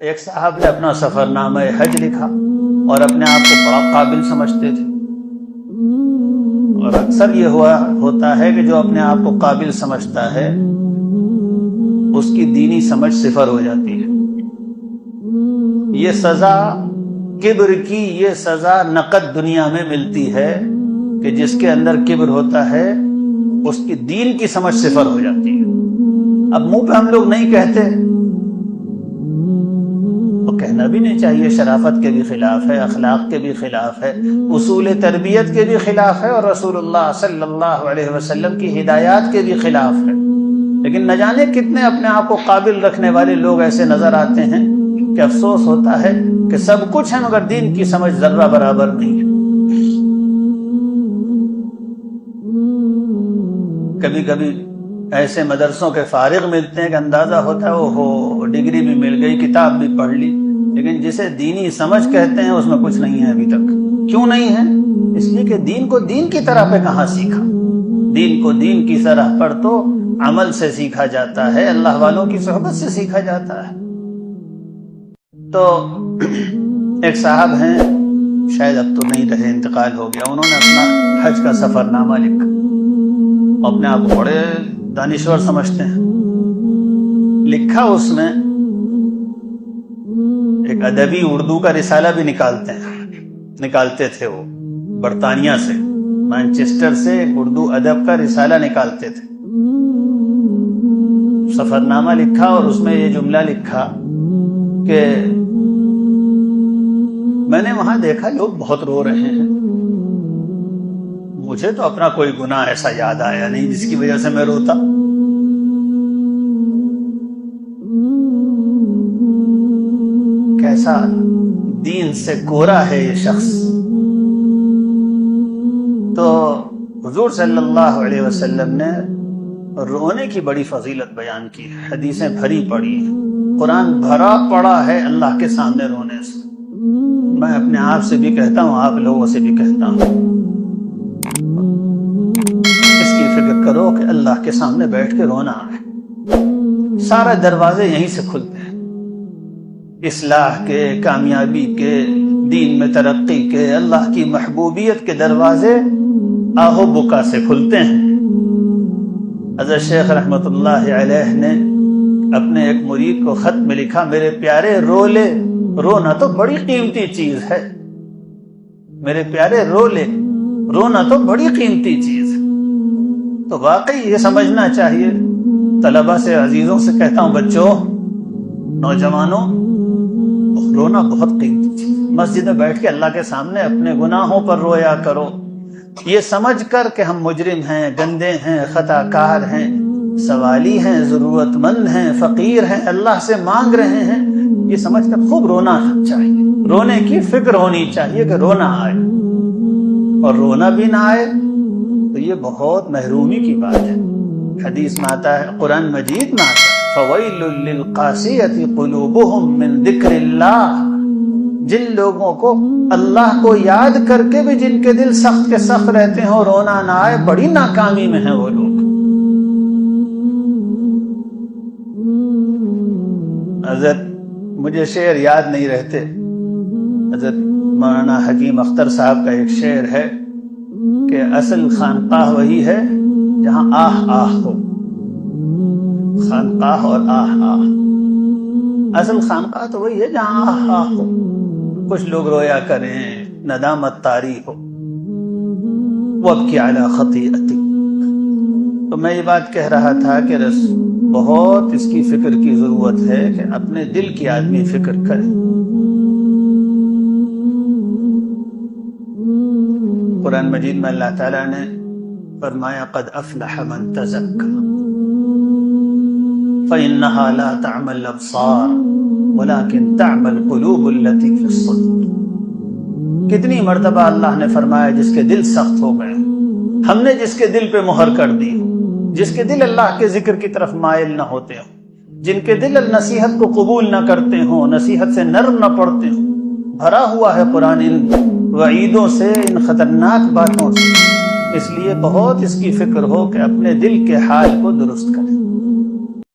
ایک صاحب نے اپنا سفر نامہ حج لکھا اور اپنے آپ کو بڑا قابل سمجھتے تھے، اور اکثر یہ ہوتا ہے کہ جو اپنے آپ کو قابل سمجھتا ہے اس کی دینی سمجھ صفر ہو جاتی ہے۔ یہ سزا کبر کی، یہ سزا نقد دنیا میں ملتی ہے کہ جس کے اندر کبر ہوتا ہے اس کی دین کی سمجھ صفر ہو جاتی ہے۔ اب منہ پہ ہم لوگ نہیں کہتے، تو کہنا بھی نہیں چاہیے، شرافت کے بھی خلاف ہے، اخلاق کے بھی خلاف ہے، اصول تربیت کے بھی خلاف ہے، اور رسول اللہ صلی اللہ علیہ وسلم کی ہدایات کے بھی خلاف ہے۔ لیکن نہ جانے کتنے اپنے آپ کو قابل رکھنے والے لوگ ایسے نظر آتے ہیں کہ افسوس ہوتا ہے کہ سب کچھ ہے مگر دین کی سمجھ ذرہ برابر نہیں ہے۔ کبھی کبھی ایسے مدرسوں کے فارغ ملتے ہیں کہ اندازہ ہوتا ہے اوہو ڈگری بھی مل گئی، کتاب بھی پڑھ لی، لیکن جسے دینی سمجھ کہتے ہیں اس میں کچھ نہیں ہے ابھی تک۔ کیوں نہیں ہے؟ اس لیے کہ دین کو دین کی طرح پہ کہاں سیکھا۔ دین کو دین کی طرح پر تو عمل سے سیکھا جاتا ہے، اللہ والوں کی صحبت سے سیکھا جاتا ہے۔ تو ایک صاحب ہیں، شاید اب تو نہیں رہے، انتقال ہو گیا، انہوں نے اپنا حج کا سفر نامہ لکھا، اپنے آپ کو بڑے دانشور سمجھتے ہیں۔ لکھا اس میں ایک ادبی اردو کا رسالہ بھی نکالتے تھے، وہ برطانیہ سے، مانچسٹر سے اردو ادب کا رسالہ نکالتے تھے۔ سفر نامہ لکھا اور اس میں یہ جملہ لکھا کہ میں نے وہاں دیکھا لوگ بہت رو رہے ہیں، مجھے تو اپنا کوئی گناہ ایسا یاد آیا نہیں جس کی وجہ سے میں روتا۔ کیسا دین سے گورا ہے یہ شخص۔ تو حضور صلی اللہ علیہ وسلم نے رونے کی بڑی فضیلت بیان کی ہے، حدیثیں بھری پڑی ہیں، قرآن بھرا پڑا ہے اللہ کے سامنے رونے سے۔ میں اپنے آپ سے بھی کہتا ہوں، آپ لوگوں سے بھی کہتا ہوں، اس کی فکر کرو کہ اللہ کے سامنے بیٹھ کے رونا ہے۔ سارے دروازے یہیں سے کھلتے ہیں، اصلاح کے، کامیابی کے، دین میں ترقی کے، اللہ کی محبوبیت کے دروازے آہو بکا سے کھلتے ہیں۔ حضرت شیخ رحمت اللہ علیہ نے اپنے ایک مرید کو خط میں لکھا، میرے پیارے رو لے، رونا تو بڑی قیمتی چیز ہے، میرے پیارے رو لے، رونا تو بڑی قیمتی چیز ہے۔ تو واقعی یہ سمجھنا چاہیے۔ طلبہ سے، عزیزوں سے کہتا ہوں، بچوں، نوجوانوں، رونا بہت قیمتی چیز۔ مسجد میں بیٹھ کے اللہ کے سامنے اپنے گناہوں پر رویا کرو، یہ سمجھ کر کہ ہم مجرم ہیں، گندے ہیں، خطا کار ہیں، سوالی ہیں، ضرورت مند ہیں، فقیر ہیں، اللہ سے مانگ رہے ہیں، یہ سمجھ کر خوب رونا چاہیے۔ رونے کی فکر ہونی چاہیے کہ رونا آئے، اور رونا بھی نہ آئے تو یہ بہت محرومی کی بات ہے۔ حدیث میں آتا ہے، قرآن مجید میں آتا ہے، فَوَيْلٌ لِّلْقَاسِيَةِ قُلُوبُهُم مِّن ذِكْرِ اللَّهِ، جن لوگوں کو اللہ کو یاد کر کے بھی جن کے دل سخت کے سخت رہتے ہیں اور رونا نہ آئے، بڑی ناکامی میں ہیں وہ لوگ۔ حضرت مجھے شعر یاد نہیں رہتے، حضرت مولانا حکیم اختر صاحب کا ایک شعر ہے کہ اصل خانقاہ وہی ہے جہاں آہ آہ ہو، خانقاہ اور آہ آہ، اصل خانقاہ تو وہی ہے جہاں آہ آہ ہو، کچھ لوگ رویا کریں، ندامت طاری ہو، وابکی علی خطیئتک۔ تو میں یہ بات کہہ رہا تھا کہ بہت اس کی فکر کی ضرورت ہے کہ اپنے دل کی آدمی فکر کرے۔ قرآن مجید میں اللہ تعالیٰ نے فرمایا، قد افلح من تزکا فإنها لا تعمى الأبصار ولكن تعمى القلوب التي في الصدور۔ کتنی مرتبہ اللہ نے فرمایا جس کے دل سخت ہو گئے، ہم نے جس کے دل پہ مہر کر دی، جس کے دل اللہ کے ذکر کی طرف مائل نہ ہوتے ہوں، جن کے دل نصیحت کو قبول نہ کرتے ہوں، نصیحت سے نرم نہ پڑتے ہوں، بھرا ہوا ہے قرآن ان وعیدوں سے، ان خطرناک باتوں سے۔ اس لیے بہت اس کی فکر ہو کہ اپنے دل کے حال کو درست کریں۔